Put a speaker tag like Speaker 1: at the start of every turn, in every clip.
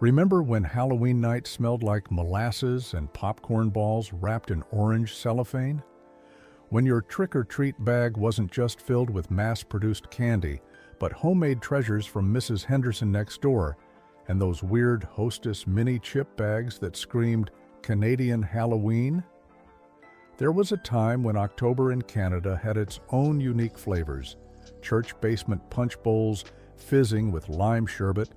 Speaker 1: Remember when Halloween night smelled like molasses and popcorn balls wrapped in orange cellophane? When your trick-or-treat bag wasn't just filled with mass-produced candy, but homemade treasures from Mrs. Henderson next door, and those weird Hostess mini chip bags that screamed Canadian Halloween? There was a time when October in Canada had its own unique flavors. Church basement punch bowls fizzing with lime sherbet,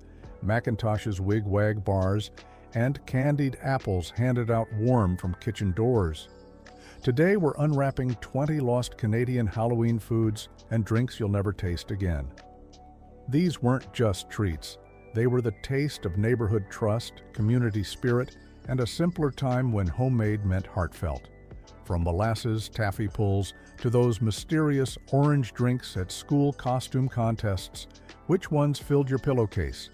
Speaker 1: Macintosh's wig-wag bars, and candied apples handed out warm from kitchen doors. Today we're unwrapping 20 lost Canadian Halloween foods and drinks you'll never taste again. These weren't just treats. They were the taste of neighborhood trust, community spirit, and a simpler time when homemade meant heartfelt. From molasses taffy pulls to those mysterious orange drinks at school costume contests, which ones filled your pillowcase?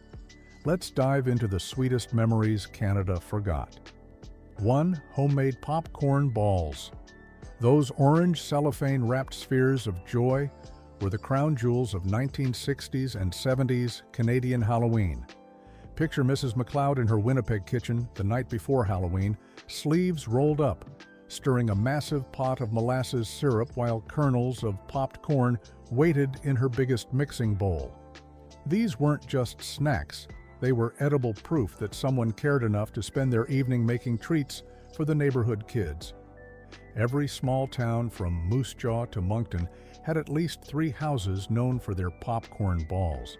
Speaker 1: Let's dive into the sweetest memories Canada forgot. 1. Homemade popcorn balls. Those orange cellophane-wrapped spheres of joy were the crown jewels of 1960s and 70s Canadian Halloween. Picture Mrs. McLeod in her Winnipeg kitchen the night before Halloween, sleeves rolled up, stirring a massive pot of molasses syrup while kernels of popped corn waited in her biggest mixing bowl. These weren't just snacks, they were edible proof that someone cared enough to spend their evening making treats for the neighborhood kids. Every small town from Moose Jaw to Moncton had at least 3 houses known for their popcorn balls.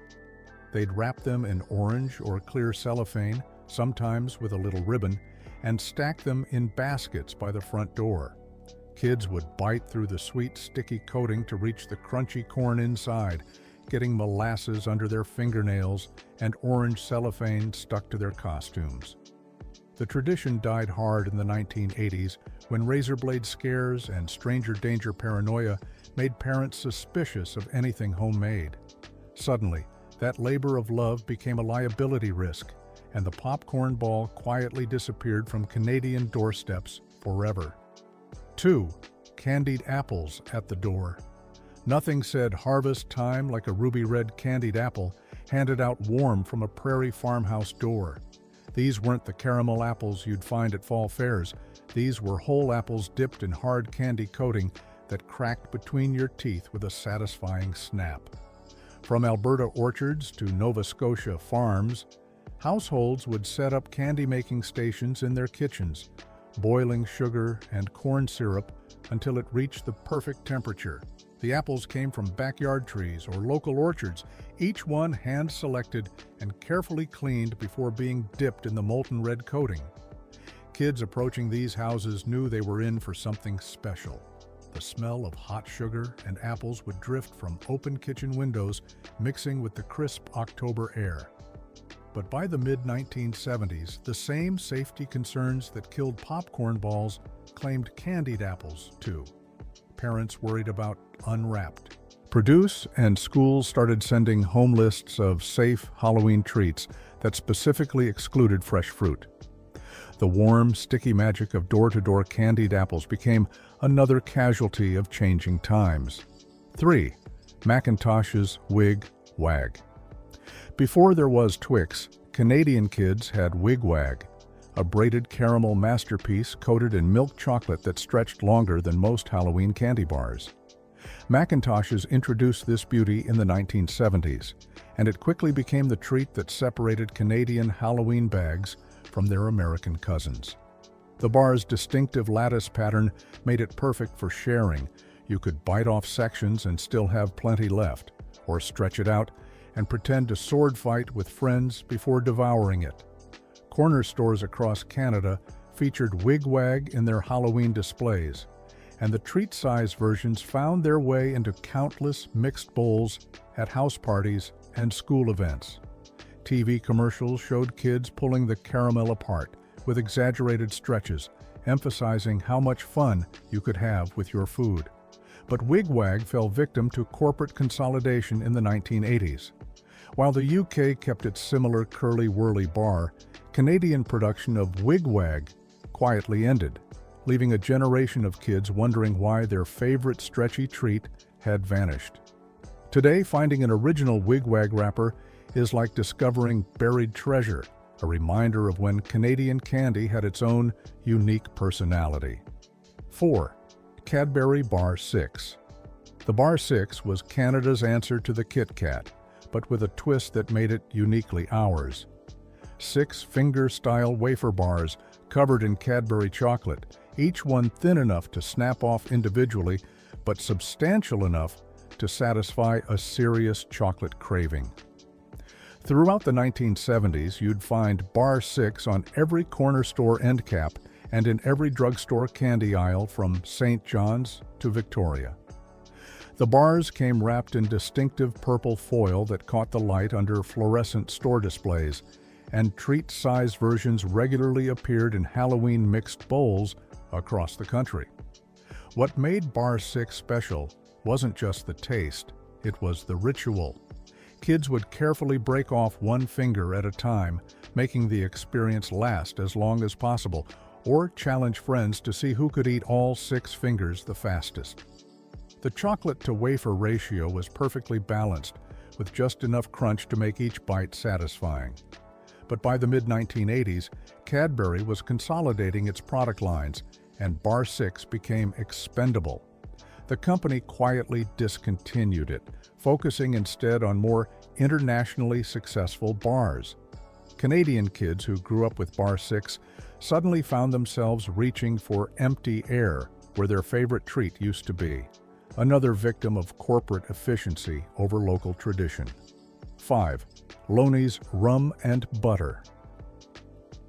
Speaker 1: They'd wrap them in orange or clear cellophane, sometimes with a little ribbon, and stack them in baskets by the front door. Kids would bite through the sweet, sticky coating to reach the crunchy corn inside, getting molasses under their fingernails and orange cellophane stuck to their costumes. The tradition died hard in the 1980s when razor blade scares and stranger danger paranoia made parents suspicious of anything homemade. Suddenly, that labor of love became a liability risk, and the popcorn ball quietly disappeared from Canadian doorsteps forever. 2. Candied apples at the door. Nothing said harvest time like a ruby-red candied apple handed out warm from a prairie farmhouse door. These weren't the caramel apples you'd find at fall fairs. These were whole apples dipped in hard candy coating that cracked between your teeth with a satisfying snap. From Alberta orchards to Nova Scotia farms, households would set up candy-making stations in their kitchens, boiling sugar and corn syrup until it reached the perfect temperature. The apples came from backyard trees or local orchards, each one hand-selected and carefully cleaned before being dipped in the molten red coating. Kids approaching these houses knew they were in for something special. The smell of hot sugar and apples would drift from open kitchen windows, mixing with the crisp October air. But by the mid-1970s, the same safety concerns that killed popcorn balls claimed candied apples, too. Parents worried about unwrapped produce, and schools started sending home lists of safe Halloween treats that specifically excluded fresh fruit. The warm, sticky magic of door-to-door candied apples became another casualty of changing times. 3. Macintosh's Wig-Wag. Before there was Twix, Canadian kids had Wig-Wag, a braided caramel masterpiece coated in milk chocolate that stretched longer than most Halloween candy bars. Macintosh's introduced this beauty in the 1970s, and it quickly became the treat that separated Canadian Halloween bags from their American cousins. The bar's distinctive lattice pattern made it perfect for sharing. You could bite off sections and still have plenty left, or stretch it out and pretend to sword fight with friends before devouring it. Corner stores across Canada featured Wig-Wag in their Halloween displays, and the treat-size versions found their way into countless mixed bowls at house parties and school events. TV commercials showed kids pulling the caramel apart with exaggerated stretches, emphasizing how much fun you could have with your food. But Wig-Wag fell victim to corporate consolidation in the 1980s. While the UK kept its similar curly-whirly bar, Canadian production of Wig-Wag quietly ended, leaving a generation of kids wondering why their favorite stretchy treat had vanished. Today, finding an original Wig-Wag wrapper is like discovering buried treasure, a reminder of when Canadian candy had its own unique personality. 4. Cadbury Bar 6. The Bar 6 was Canada's answer to the Kit Kat, but with a twist that made it uniquely ours. 6 finger-style wafer bars covered in Cadbury chocolate, each one thin enough to snap off individually, but substantial enough to satisfy a serious chocolate craving. Throughout the 1970s, you'd find Bar 6 on every corner store end cap and in every drugstore candy aisle from St. John's to Victoria. The bars came wrapped in distinctive purple foil that caught the light under fluorescent store displays, and treat-sized versions regularly appeared in Halloween mixed bowls across the country. What made Bar 6 special wasn't just the taste, it was the ritual. Kids would carefully break off one finger at a time, making the experience last as long as possible, or challenge friends to see who could eat all 6 fingers the fastest. The chocolate-to-wafer ratio was perfectly balanced, with just enough crunch to make each bite satisfying. But by the mid-1980s, Cadbury was consolidating its product lines, and Bar 6 became expendable. The company quietly discontinued it, focusing instead on more internationally successful bars. Canadian kids who grew up with Bar 6 suddenly found themselves reaching for empty air where their favorite treat used to be, another victim of corporate efficiency over local tradition. 5. Loney's Rum and Butter.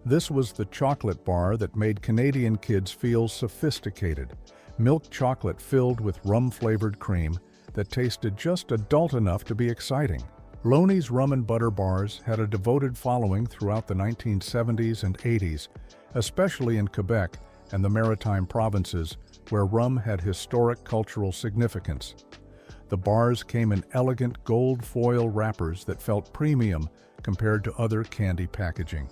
Speaker 1: This was the chocolate bar that made Canadian kids feel sophisticated. Milk chocolate filled with rum-flavored cream that tasted just adult enough to be exciting. Loney's Rum and Butter bars had a devoted following throughout the 1970s and 80s, especially in Quebec and the Maritime provinces, where rum had historic cultural significance. The bars came in elegant gold foil wrappers that felt premium compared to other candy packaging,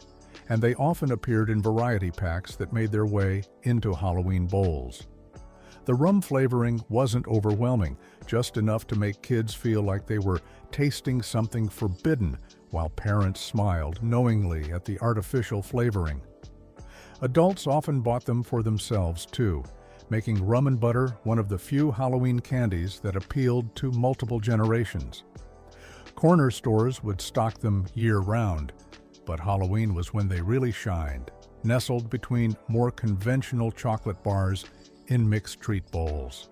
Speaker 1: and they often appeared in variety packs that made their way into Halloween bowls. The rum flavoring wasn't overwhelming, just enough to make kids feel like they were tasting something forbidden, while parents smiled knowingly at the artificial flavoring. Adults often bought them for themselves, too, making Rum and Butter one of the few Halloween candies that appealed to multiple generations. Corner stores would stock them year-round, but Halloween was when they really shined, nestled between more conventional chocolate bars in mixed treat bowls.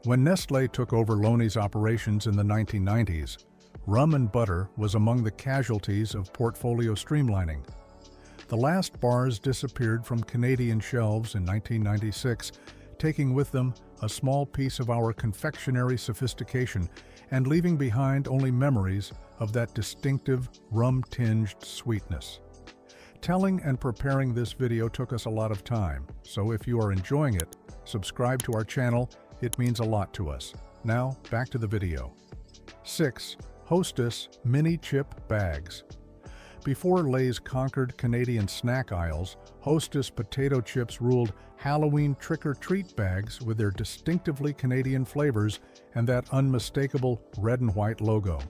Speaker 1: When Nestlé took over Loney's operations in the 1990s, Rum and Butter was among the casualties of portfolio streamlining. The last bars disappeared from Canadian shelves in 1996, taking with them a small piece of our confectionery sophistication and leaving behind only memories of that distinctive rum-tinged sweetness. Telling and preparing this video took us a lot of time, so if you are enjoying it, subscribe to our channel. It means a lot to us. Now, back to the video. 6. Hostess Mini Chip Bags. Before Lay's conquered Canadian snack aisles, Hostess potato chips ruled Halloween trick-or-treat bags with their distinctively Canadian flavors and that unmistakable red and white logo.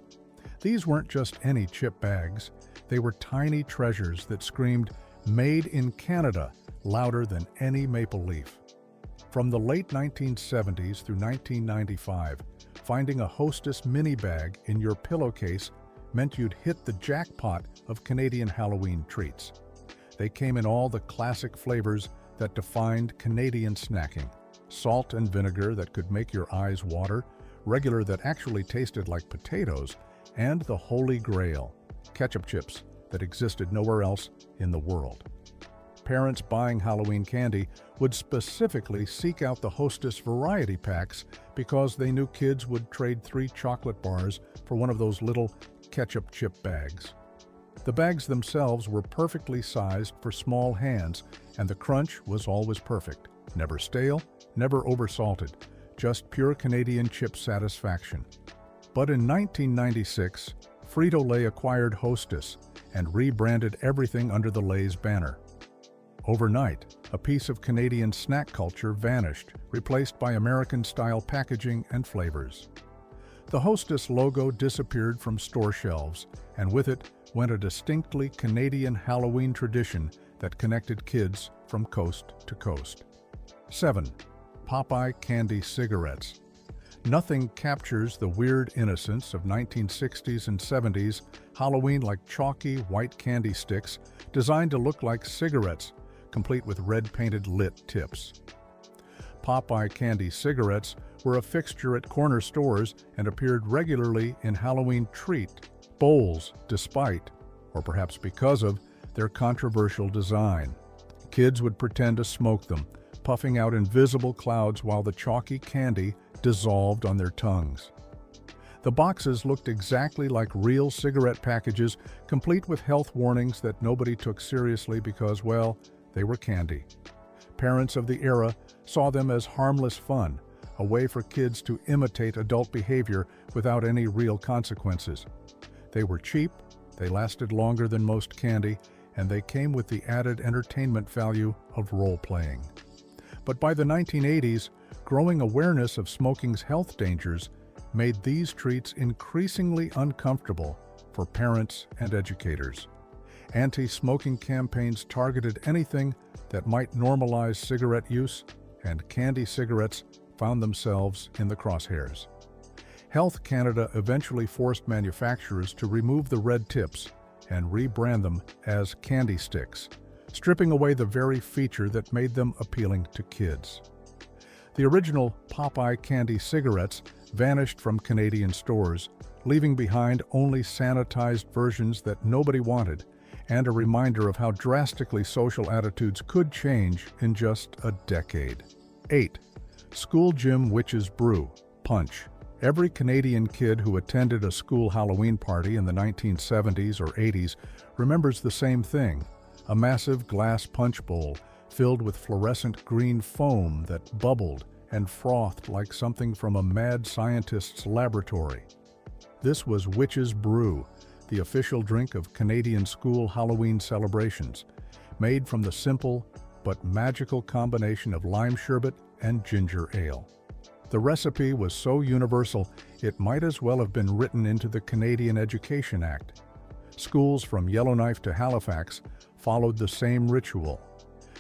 Speaker 1: These weren't just any chip bags. They were tiny treasures that screamed, "Made in Canada," louder than any maple leaf. From the late 1970s through 1995, finding a Hostess mini bag in your pillowcase meant you'd hit the jackpot of Canadian Halloween treats. They came in all the classic flavors that defined Canadian snacking: salt and vinegar that could make your eyes water, regular that actually tasted like potatoes, and the Holy Grail, ketchup chips that existed nowhere else in the world. Parents buying Halloween candy would specifically seek out the Hostess variety packs because they knew kids would trade 3 chocolate bars for one of those little ketchup chip bags. The bags themselves were perfectly sized for small hands, and the crunch was always perfect. Never stale, never oversalted, just pure Canadian chip satisfaction. But in 1996, Frito-Lay acquired Hostess and rebranded everything under the Lay's banner. Overnight, a piece of Canadian snack culture vanished, replaced by American-style packaging and flavors. The Hostess logo disappeared from store shelves, and with it went a distinctly Canadian Halloween tradition that connected kids from coast to coast. 7. Popeye Candy Cigarettes. Nothing captures the weird innocence of 1960s and 70s Halloween like chalky white candy sticks designed to look like cigarettes, complete with red-painted lit tips. Popeye Candy Cigarettes were a fixture at corner stores and appeared regularly in Halloween treat bowls despite, or perhaps because of, their controversial design. Kids would pretend to smoke them, puffing out invisible clouds while the chalky candy dissolved on their tongues. The boxes looked exactly like real cigarette packages, complete with health warnings that nobody took seriously because, well, they were candy. Parents of the era saw them as harmless fun, a way for kids to imitate adult behavior without any real consequences. They were cheap, they lasted longer than most candy, and they came with the added entertainment value of role-playing. But by the 1980s, growing awareness of smoking's health dangers made these treats increasingly uncomfortable for parents and educators. Anti-smoking campaigns targeted anything that might normalize cigarette use, and candy cigarettes found themselves in the crosshairs. Health Canada eventually forced manufacturers to remove the red tips and rebrand them as candy sticks, stripping away the very feature that made them appealing to kids. The original Popeye Candy Cigarettes vanished from Canadian stores, leaving behind only sanitized versions that nobody wanted, and a reminder of how drastically social attitudes could change in just a decade. 8. School Gym Witch's Brew, Punch. Every Canadian kid who attended a school Halloween party in the 1970s or 80s remembers the same thing: a massive glass punch bowl filled with fluorescent green foam that bubbled and frothed like something from a mad scientist's laboratory. This was Witch's Brew, the official drink of Canadian school Halloween celebrations, made from the simple but magical combination of lime sherbet and ginger ale. The recipe was so universal, it might as well have been written into the Canadian Education Act. Schools from Yellowknife to Halifax followed the same ritual.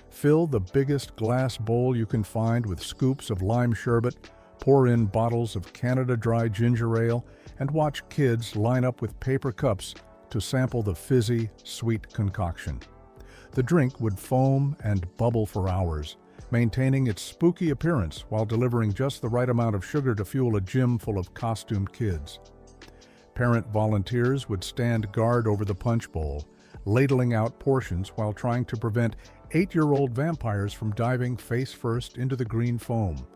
Speaker 1: Fill the biggest glass bowl you can find with scoops of lime sherbet, pour in bottles of Canada Dry ginger ale, and watch kids line up with paper cups to sample the fizzy, sweet concoction. The drink would foam and bubble for hours, maintaining its spooky appearance while delivering just the right amount of sugar to fuel a gym full of costumed kids. Parent volunteers would stand guard over the punch bowl, ladling out portions while trying to prevent 8-year-old vampires from diving face-first into the green foam.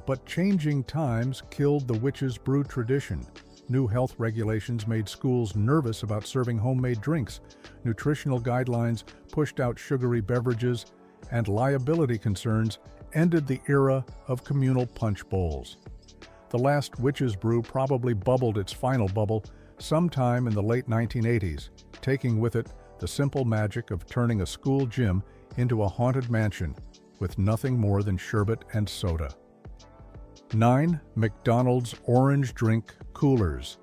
Speaker 1: But changing times killed the Witch's Brew tradition. New health regulations made schools nervous about serving homemade drinks, nutritional guidelines pushed out sugary beverages, and liability concerns ended the era of communal punch bowls. The last Witch's Brew probably bubbled its final bubble sometime in the late 1980s, taking with it the simple magic of turning a school gym into a haunted mansion with nothing more than sherbet and soda. 9. McDonald's Orange Drink Coolers.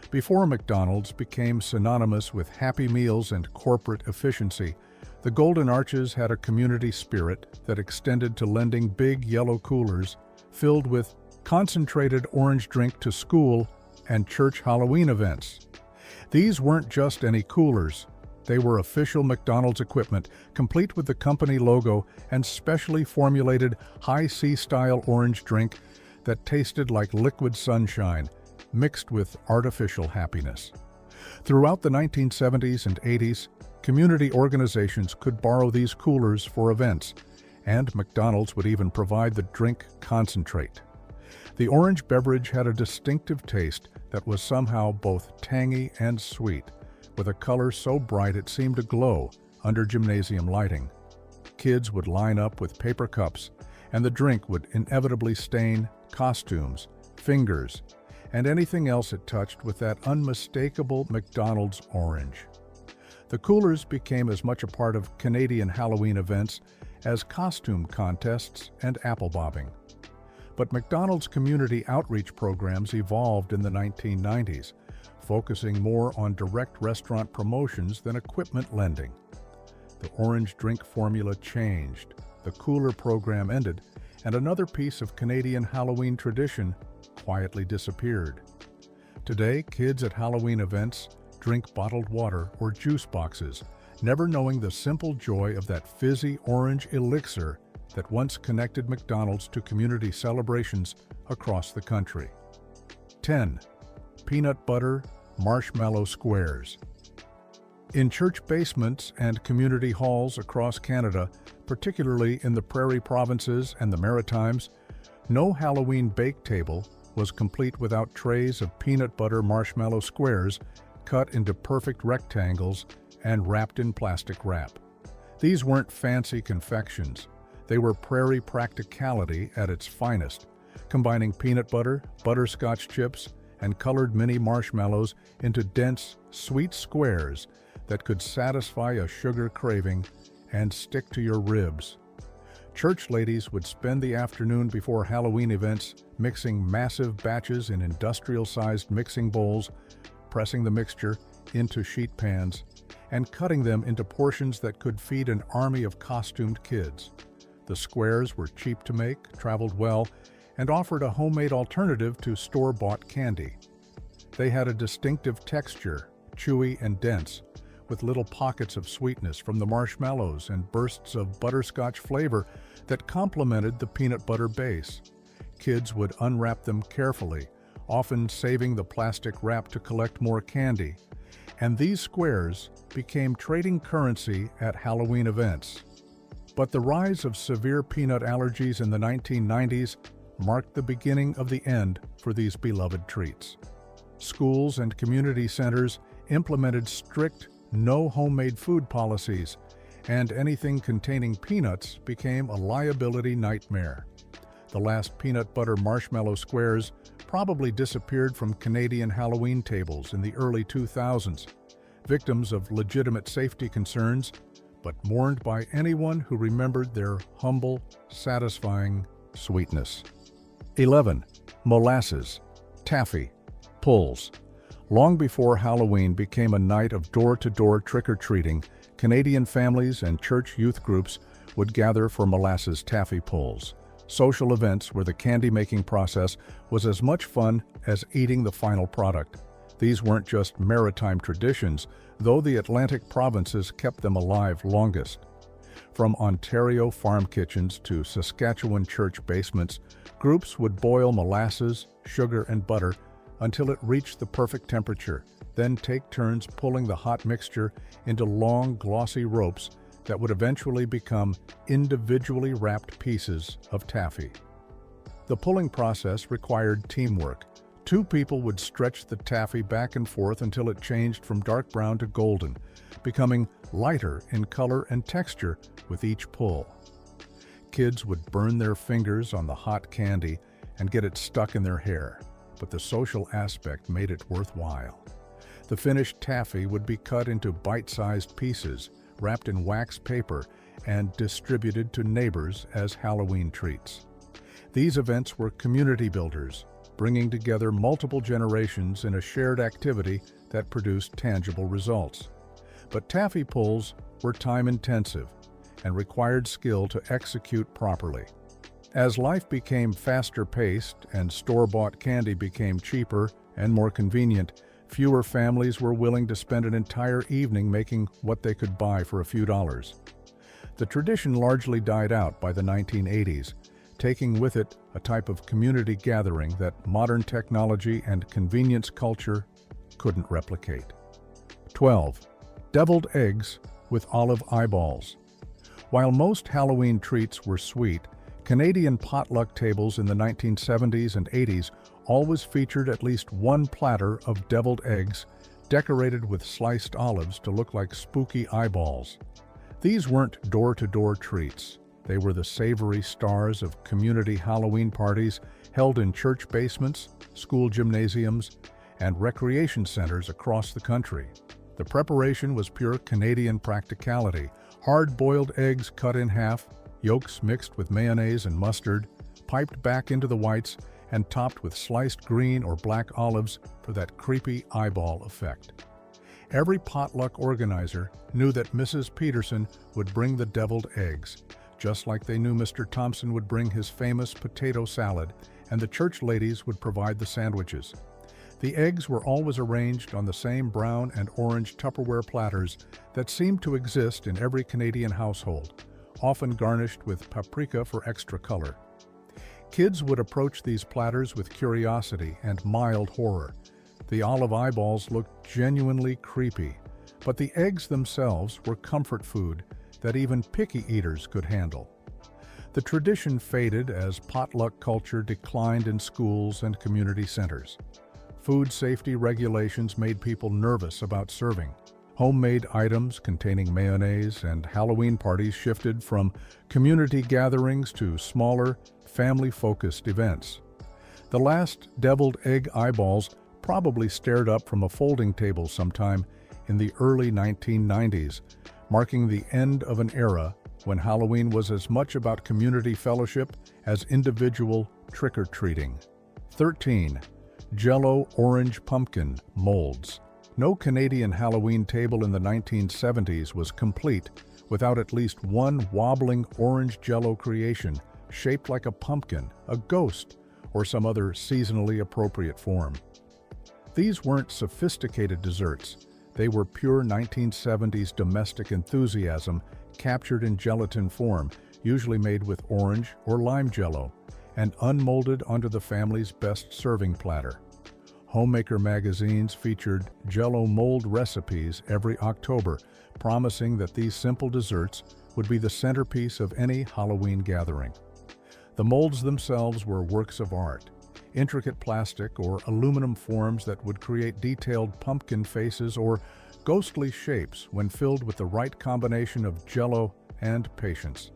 Speaker 1: Before McDonald's became synonymous with Happy Meals and corporate efficiency, the Golden Arches had a community spirit that extended to lending big yellow coolers filled with concentrated orange drink to school and church Halloween events. These weren't just any coolers. They were official McDonald's equipment, complete with the company logo and specially formulated high-C-style orange drink that tasted like liquid sunshine, mixed with artificial happiness. Throughout the 1970s and 80s, community organizations could borrow these coolers for events, and McDonald's would even provide the drink concentrate. The orange beverage had a distinctive taste that was somehow both tangy and sweet, with a color so bright it seemed to glow under gymnasium lighting. Kids would line up with paper cups, and the drink would inevitably stain costumes, fingers, and anything else it touched with that unmistakable McDonald's orange. The coolers became as much a part of Canadian Halloween events as costume contests and apple bobbing. But McDonald's community outreach programs evolved in the 1990s, focusing more on direct restaurant promotions than equipment lending. The orange drink formula changed, the cooler program ended, and another piece of Canadian Halloween tradition quietly disappeared. Today, kids at Halloween events drink bottled water or juice boxes, never knowing the simple joy of that fizzy orange elixir that once connected McDonald's to community celebrations across the country. 10. Peanut butter marshmallow squares. In church basements and community halls across Canada, particularly in the Prairie Provinces and the Maritimes, no Halloween bake table was complete without trays of peanut butter marshmallow squares cut into perfect rectangles and wrapped in plastic wrap. These weren't fancy confections. They were prairie practicality at its finest, combining peanut butter, butterscotch chips, and colored mini marshmallows into dense, sweet squares that could satisfy a sugar craving and stick to your ribs. Church ladies would spend the afternoon before Halloween events mixing massive batches in industrial-sized mixing bowls, pressing the mixture into sheet pans, and cutting them into portions that could feed an army of costumed kids. The squares were cheap to make, traveled well, and offered a homemade alternative to store-bought candy. They had a distinctive texture, chewy and dense, with little pockets of sweetness from the marshmallows and bursts of butterscotch flavor that complemented the peanut butter base. Kids would unwrap them carefully, often saving the plastic wrap to collect more candy. And these squares became trading currency at Halloween events. But the rise of severe peanut allergies in the 1990s marked the beginning of the end for these beloved treats. Schools and community centers implemented strict no homemade food policies, and anything containing peanuts became a liability nightmare. The last peanut butter marshmallow squares probably disappeared from Canadian Halloween tables in the early 2000s, victims of legitimate safety concerns, but mourned by anyone who remembered their humble, satisfying sweetness. 11. Molasses, taffy, pulls. Long before Halloween became a night of door-to-door trick-or-treating, Canadian families and church youth groups would gather for molasses taffy pulls, social events where the candy-making process was as much fun as eating the final product. These weren't just maritime traditions, though the Atlantic provinces kept them alive longest. From Ontario farm kitchens to Saskatchewan church basements, groups would boil molasses, sugar, and butter until it reached the perfect temperature, then take turns pulling the hot mixture into long, glossy ropes that would eventually become individually wrapped pieces of taffy. The pulling process required teamwork. Two people would stretch the taffy back and forth until it changed from dark brown to golden, becoming lighter in color and texture with each pull. Kids would burn their fingers on the hot candy and get it stuck in their hair, but the social aspect made it worthwhile. The finished taffy would be cut into bite-sized pieces, wrapped in wax paper, and distributed to neighbors as Halloween treats. These events were community builders, bringing together multiple generations in a shared activity that produced tangible results. But taffy pulls were time-intensive and required skill to execute properly. As life became faster-paced and store-bought candy became cheaper and more convenient, fewer families were willing to spend an entire evening making what they could buy for a few dollars. The tradition largely died out by the 1980s, taking with it a type of community gathering that modern technology and convenience culture couldn't replicate. 12. Deviled eggs with olive eyeballs. While most Halloween treats were sweet, Canadian potluck tables in the 1970s and 80s always featured at least one platter of deviled eggs decorated with sliced olives to look like spooky eyeballs. These weren't door-to-door treats. They were the savory stars of community Halloween parties held in church basements, school gymnasiums, and recreation centers across the country. The preparation was pure Canadian practicality: hard-boiled eggs cut in half, yolks mixed with mayonnaise and mustard, piped back into the whites and topped with sliced green or black olives for that creepy eyeball effect. Every potluck organizer knew that Mrs. Peterson would bring the deviled eggs, just like they knew Mr. Thompson would bring his famous potato salad and the church ladies would provide the sandwiches. The eggs were always arranged on the same brown and orange Tupperware platters that seemed to exist in every Canadian household, often garnished with paprika for extra color. Kids would approach these platters with curiosity and mild horror. The olive eyeballs looked genuinely creepy, but the eggs themselves were comfort food that even picky eaters could handle. The tradition faded as potluck culture declined in schools and community centers. Food safety regulations made people nervous about serving. Homemade items containing mayonnaise and Halloween parties shifted from community gatherings to smaller, family-focused events. The last deviled egg eyeballs probably stared up from a folding table sometime in the early 1990s, marking the end of an era when Halloween was as much about community fellowship as individual trick-or-treating. 13. Jell-O Orange Pumpkin Molds. No Canadian Halloween table in the 1970s was complete without at least one wobbling orange Jell-O creation shaped like a pumpkin, a ghost, or some other seasonally appropriate form. These weren't sophisticated desserts. They were pure 1970s domestic enthusiasm captured in gelatin form, usually made with orange or lime Jell-O, and unmolded onto the family's best serving platter. Homemaker magazines featured Jell-O mold recipes every October, promising that these simple desserts would be the centerpiece of any Halloween gathering. The molds themselves were works of art, intricate plastic or aluminum forms that would create detailed pumpkin faces or ghostly shapes when filled with the right combination of Jell-O and patience.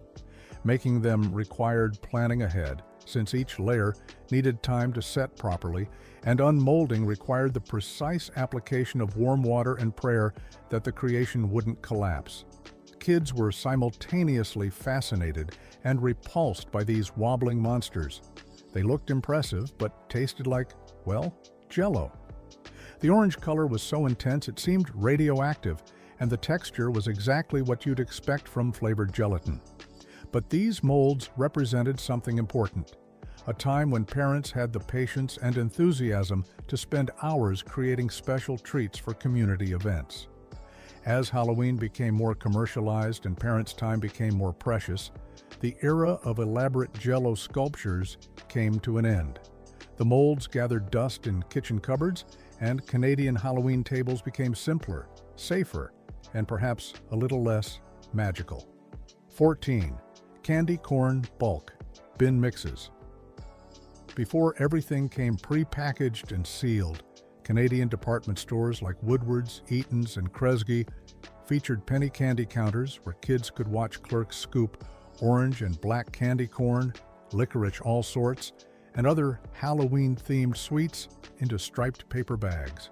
Speaker 1: Making them required planning ahead, since each layer needed time to set properly, and unmolding required the precise application of warm water and prayer that the creation wouldn't collapse. Kids were simultaneously fascinated and repulsed by these wobbling monsters. They looked impressive, but tasted like, well, Jell-O. The orange color was so intense it seemed radioactive, and the texture was exactly what you'd expect from flavored gelatin. But these molds represented something important, a time when parents had the patience and enthusiasm to spend hours creating special treats for community events. As Halloween became more commercialized and parents' time became more precious, the era of elaborate Jell-O sculptures came to an end. The molds gathered dust in kitchen cupboards, and Canadian Halloween tables became simpler, safer, and perhaps a little less magical. 14. Candy corn bulk bin mixes. Before everything came pre-packaged and sealed, Canadian department stores like Woodward's, Eaton's, and Kresge featured penny candy counters where kids could watch clerks scoop orange and black candy corn, licorice all sorts, and other Halloween-themed sweets into striped paper bags.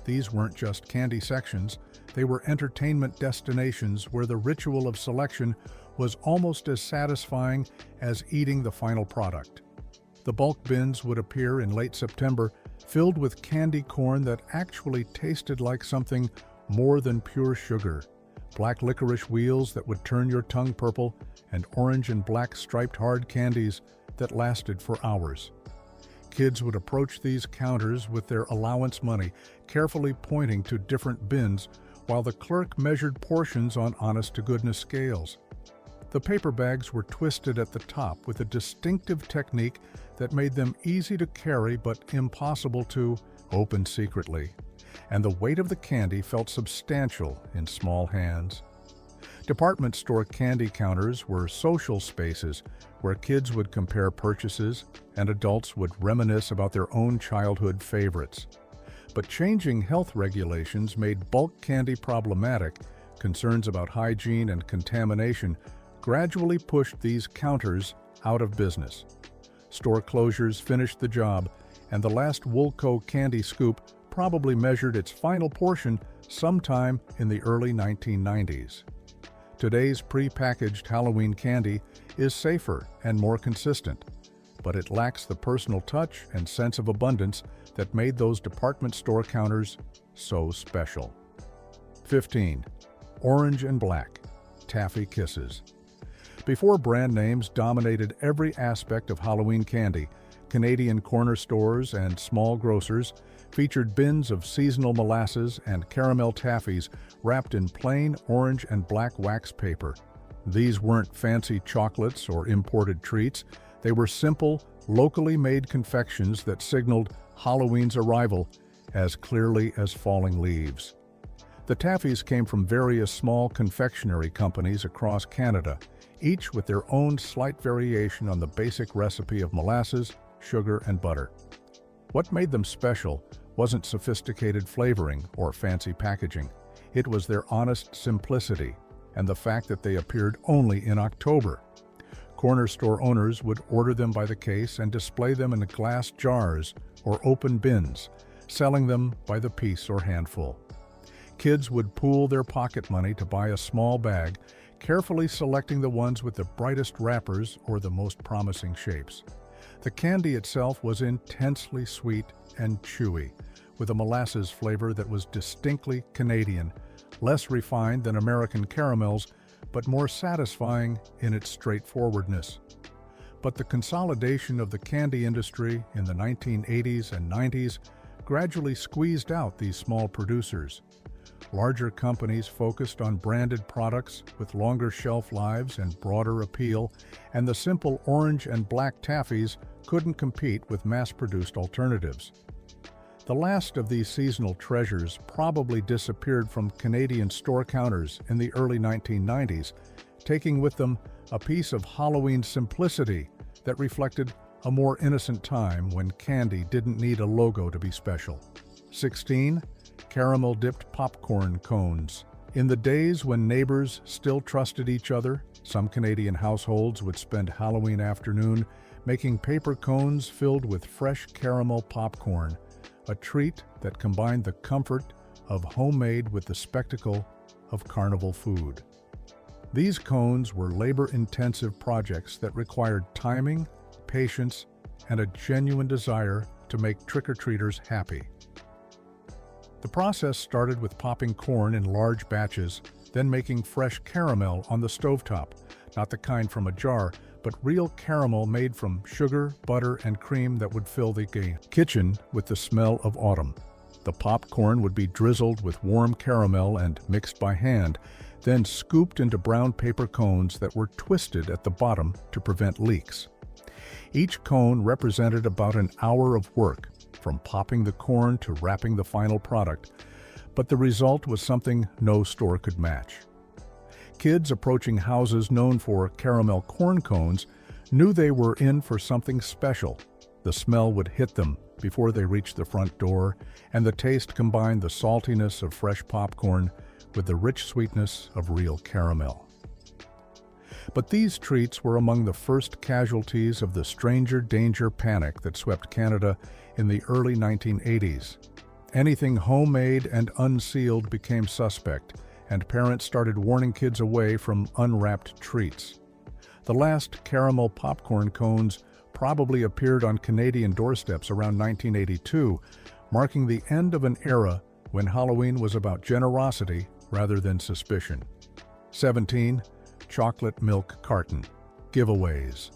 Speaker 1: These weren't just candy sections, they were entertainment destinations where the ritual of selection was almost as satisfying as eating the final product. The bulk bins would appear in late September, filled with candy corn that actually tasted like something more than pure sugar. Black licorice wheels that would turn your tongue purple, and orange and black striped hard candies that lasted for hours. Kids would approach these counters with their allowance money, carefully pointing to different bins, while the clerk measured portions on honest-to-goodness scales. The paper bags were twisted at the top with a distinctive technique that made them easy to carry but impossible to open secretly, and the weight of the candy felt substantial in small hands. Department store candy counters were social spaces where kids would compare purchases and adults would reminisce about their own childhood favorites. But changing health regulations made bulk candy problematic. Concerns about hygiene and contamination gradually pushed these counters out of business. Store closures finished the job, and the last Woolco candy scoop probably measured its final portion sometime in the early 1990s. Today's pre-packaged Halloween candy is safer and more consistent. but it lacks the personal touch and sense of abundance that made those department store counters so special. 15. Orange and Black Taffy Kisses. Before brand names dominated every aspect of Halloween candy, Canadian corner stores and small grocers featured bins of seasonal molasses and caramel taffies wrapped in plain orange and black wax paper. These weren't fancy chocolates or imported treats. They were simple, locally made confections that signaled Halloween's arrival as clearly as falling leaves. The taffies came from various small confectionery companies across Canada, each with their own slight variation on the basic recipe of molasses, sugar, and butter. What made them special wasn't sophisticated flavoring or fancy packaging. It was their honest simplicity and the fact that they appeared only in October. Corner store owners would order them by the case and display them in glass jars or open bins, selling them by the piece or handful. Kids would pool their pocket money to buy a small bag, carefully selecting the ones with the brightest wrappers or the most promising shapes. The candy itself was intensely sweet and chewy, with a molasses flavor that was distinctly Canadian, less refined than American caramels, but more satisfying in its straightforwardness. But the consolidation of the candy industry in the 1980s and 90s gradually squeezed out these small producers. Larger companies focused on branded products with longer shelf lives and broader appeal, and the simple orange and black taffies couldn't compete with mass-produced alternatives. The last of these seasonal treasures probably disappeared from Canadian store counters in the early 1990s, taking with them a piece of Halloween simplicity that reflected a more innocent time when candy didn't need a logo to be special. 16. Caramel-dipped popcorn cones. In the days when neighbors still trusted each other, some Canadian households would spend Halloween afternoon making paper cones filled with fresh caramel popcorn, a treat that combined the comfort of homemade with the spectacle of carnival food. These cones were labor-intensive projects that required timing, patience, and a genuine desire to make trick-or-treaters happy. The process started with popping corn in large batches, then making fresh caramel on the stovetop, not the kind from a jar, but real caramel made from sugar, butter, and cream that would fill the kitchen with the smell of autumn. The popcorn would be drizzled with warm caramel and mixed by hand, then scooped into brown paper cones that were twisted at the bottom to prevent leaks. Each cone represented about an hour of work, from popping the corn to wrapping the final product, but the result was something no store could match. Kids approaching houses known for caramel corn cones knew they were in for something special. The smell would hit them before they reached the front door, and the taste combined the saltiness of fresh popcorn with the rich sweetness of real caramel. But these treats were among the first casualties of the stranger danger panic that swept Canada in the early 1980s. Anything homemade and unsealed became suspect, and parents started warning kids away from unwrapped treats. The last caramel popcorn cones probably appeared on Canadian doorsteps around 1982, marking the end of an era when Halloween was about generosity rather than suspicion. 17. Chocolate milk carton giveaways.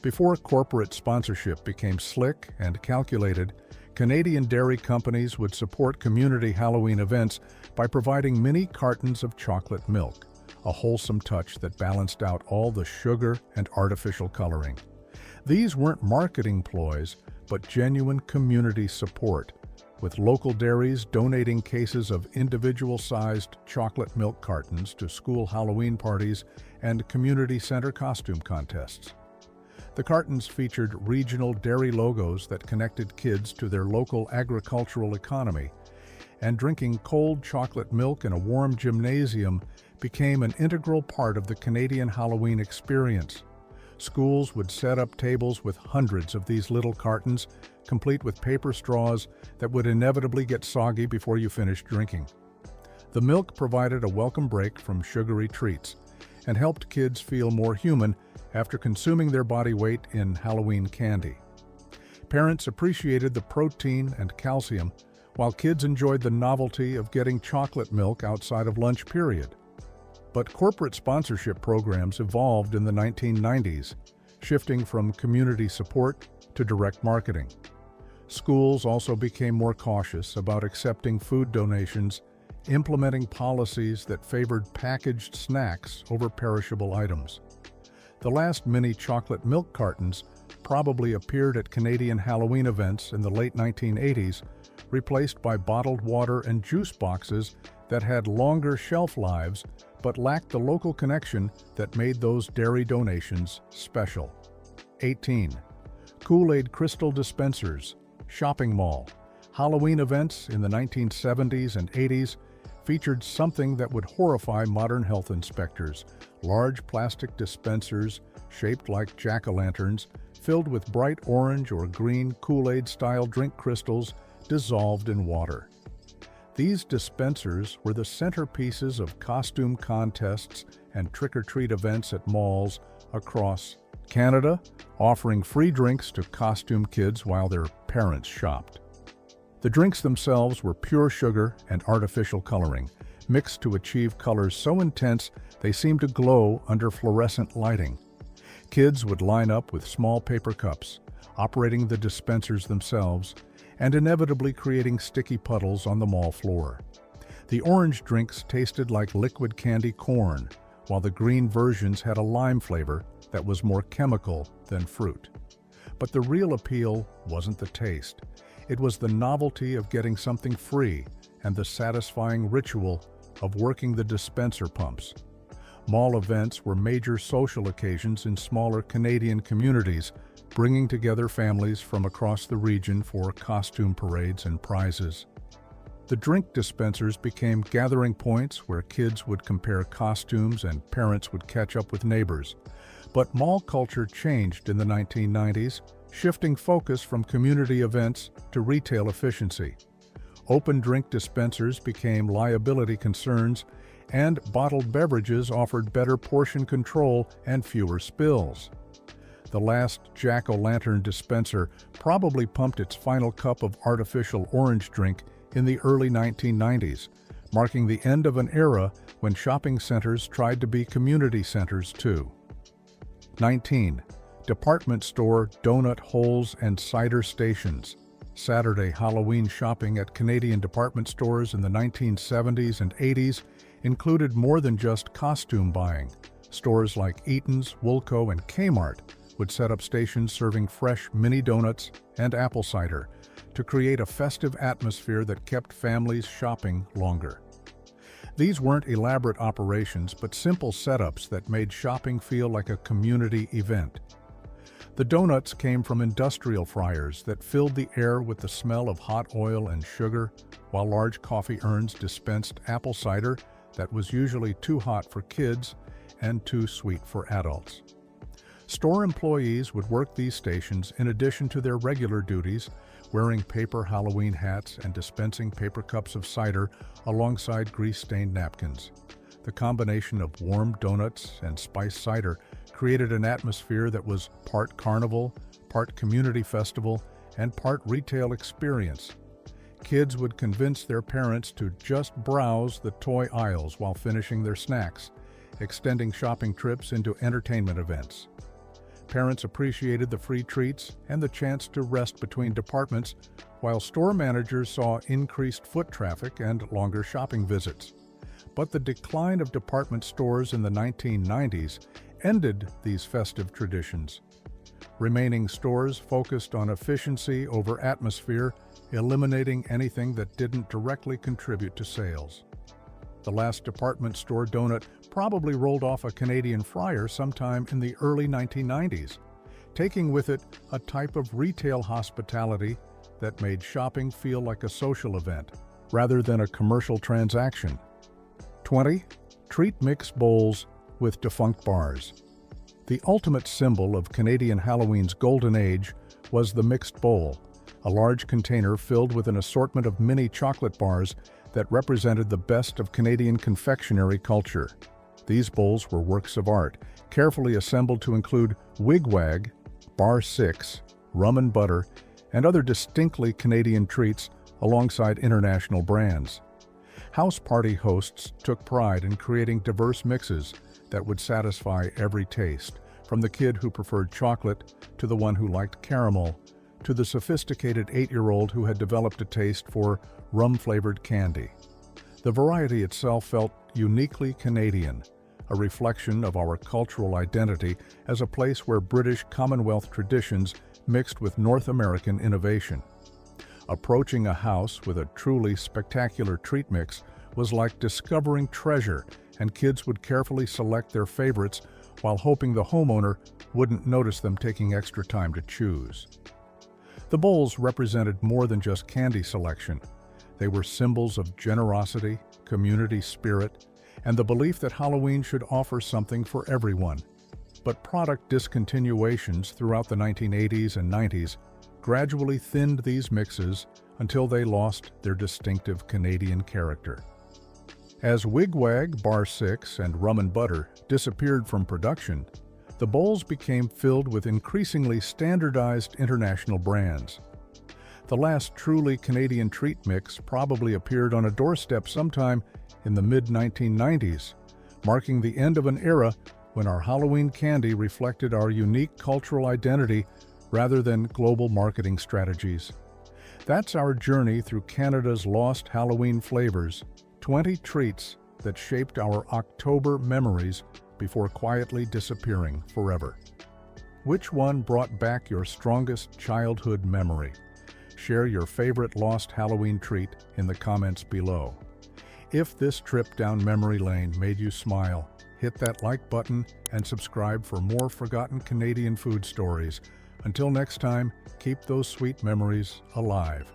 Speaker 1: Before corporate sponsorship became slick and calculated, Canadian dairy companies would support community Halloween events by providing mini cartons of chocolate milk, a wholesome touch that balanced out all the sugar and artificial coloring. These weren't marketing ploys, but genuine community support, with local dairies donating cases of individual-sized chocolate milk cartons to school Halloween parties and community center costume contests. The cartons featured regional dairy logos that connected kids to their local agricultural economy, and drinking cold chocolate milk in a warm gymnasium became an integral part of the Canadian Halloween experience. Schools would set up tables with hundreds of these little cartons, complete with paper straws that would inevitably get soggy before you finished drinking. The milk provided a welcome break from sugary treats, and helped kids feel more human after consuming their body weight in Halloween candy. Parents appreciated the protein and calcium, while kids enjoyed the novelty of getting chocolate milk outside of lunch period. But corporate sponsorship programs evolved in the 1990s, shifting from community support to direct marketing. Schools also became more cautious about accepting food donations, implementing policies that favored packaged snacks over perishable items. The last mini chocolate milk cartons probably appeared at Canadian Halloween events in the late 1980s, replaced by bottled water and juice boxes that had longer shelf lives but lacked the local connection that made those dairy donations special. 18. Kool-Aid crystal dispensers, shopping mall. Halloween events in the 1970s and 80s featured something that would horrify modern health inspectors: large plastic dispensers shaped like jack-o'-lanterns, filled with bright orange or green Kool-Aid-style drink crystals dissolved in water. These dispensers were the centerpieces of costume contests and trick-or-treat events at malls across Canada, offering free drinks to costume kids while their parents shopped. The drinks themselves were pure sugar and artificial coloring, mixed to achieve colors so intense they seemed to glow under fluorescent lighting. Kids would line up with small paper cups, operating the dispensers themselves, and inevitably creating sticky puddles on the mall floor. The orange drinks tasted like liquid candy corn, while the green versions had a lime flavor that was more chemical than fruit. But the real appeal wasn't the taste. It was the novelty of getting something free and the satisfying ritual of working the dispenser pumps. Mall events were major social occasions in smaller Canadian communities, bringing together families from across the region for costume parades and prizes. The drink dispensers became gathering points where kids would compare costumes and parents would catch up with neighbors. But mall culture changed in the 1990s, shifting focus from community events to retail efficiency. Open drink dispensers became liability concerns, and bottled beverages offered better portion control and fewer spills. The last jack-o'-lantern dispenser probably pumped its final cup of artificial orange drink in the early 1990s, marking the end of an era when shopping centers tried to be community centers too. 19. Department store donut holes and cider stations. Saturday Halloween shopping at Canadian department stores in the 1970s and 80s included more than just costume buying. Stores like Eaton's, Woolco, and Kmart would set up stations serving fresh mini donuts and apple cider to create a festive atmosphere that kept families shopping longer. These weren't elaborate operations, but simple setups that made shopping feel like a community event. The donuts came from industrial fryers that filled the air with the smell of hot oil and sugar, while large coffee urns dispensed apple cider that was usually too hot for kids and too sweet for adults. Store employees would work these stations in addition to their regular duties, wearing paper Halloween hats and dispensing paper cups of cider alongside grease-stained napkins. The combination of warm donuts and spiced cider created an atmosphere that was part carnival, part community festival, and part retail experience. Kids would convince their parents to just browse the toy aisles while finishing their snacks, extending shopping trips into entertainment events. Parents appreciated the free treats and the chance to rest between departments, while store managers saw increased foot traffic and longer shopping visits. But the decline of department stores in the 1990s ended these festive traditions. Remaining stores focused on efficiency over atmosphere, eliminating anything that didn't directly contribute to sales. The last department store donut probably rolled off a Canadian fryer sometime in the early 1990s, taking with it a type of retail hospitality that made shopping feel like a social event rather than a commercial transaction. 20. Treat mix bowls with defunct bars. The ultimate symbol of Canadian Halloween's golden age was the mixed bowl, a large container filled with an assortment of mini chocolate bars that represented the best of Canadian confectionery culture. These bowls were works of art, carefully assembled to include Wig-Wag, Bar 6, rum and butter, and other distinctly Canadian treats alongside international brands. House party hosts took pride in creating diverse mixes that would satisfy every taste, from the kid who preferred chocolate to the one who liked caramel, to the sophisticated 8-year-old who had developed a taste for rum-flavored candy. The variety itself felt uniquely Canadian, a reflection of our cultural identity as a place where British Commonwealth traditions mixed with North American innovation. Approaching a house with a truly spectacular treat mix was like discovering treasure, and kids would carefully select their favorites while hoping the homeowner wouldn't notice them taking extra time to choose. The bowls represented more than just candy selection. They were symbols of generosity, community spirit, and the belief that Halloween should offer something for everyone. But product discontinuations throughout the 1980s and 90s gradually thinned these mixes until they lost their distinctive Canadian character. As Wig-Wag, Bar 6, and Rum and Butter disappeared from production, the bowls became filled with increasingly standardized international brands. The last truly Canadian treat mix probably appeared on a doorstep sometime in the mid-1990s, marking the end of an era when our Halloween candy reflected our unique cultural identity rather than global marketing strategies. That's our journey through Canada's lost Halloween flavors, 20 treats that shaped our October memories before quietly disappearing forever. Which one brought back your strongest childhood memory? Share your favorite lost Halloween treat in the comments below. If this trip down memory lane made you smile, hit that like button and subscribe for more forgotten Canadian food stories. Until next time, keep those sweet memories alive.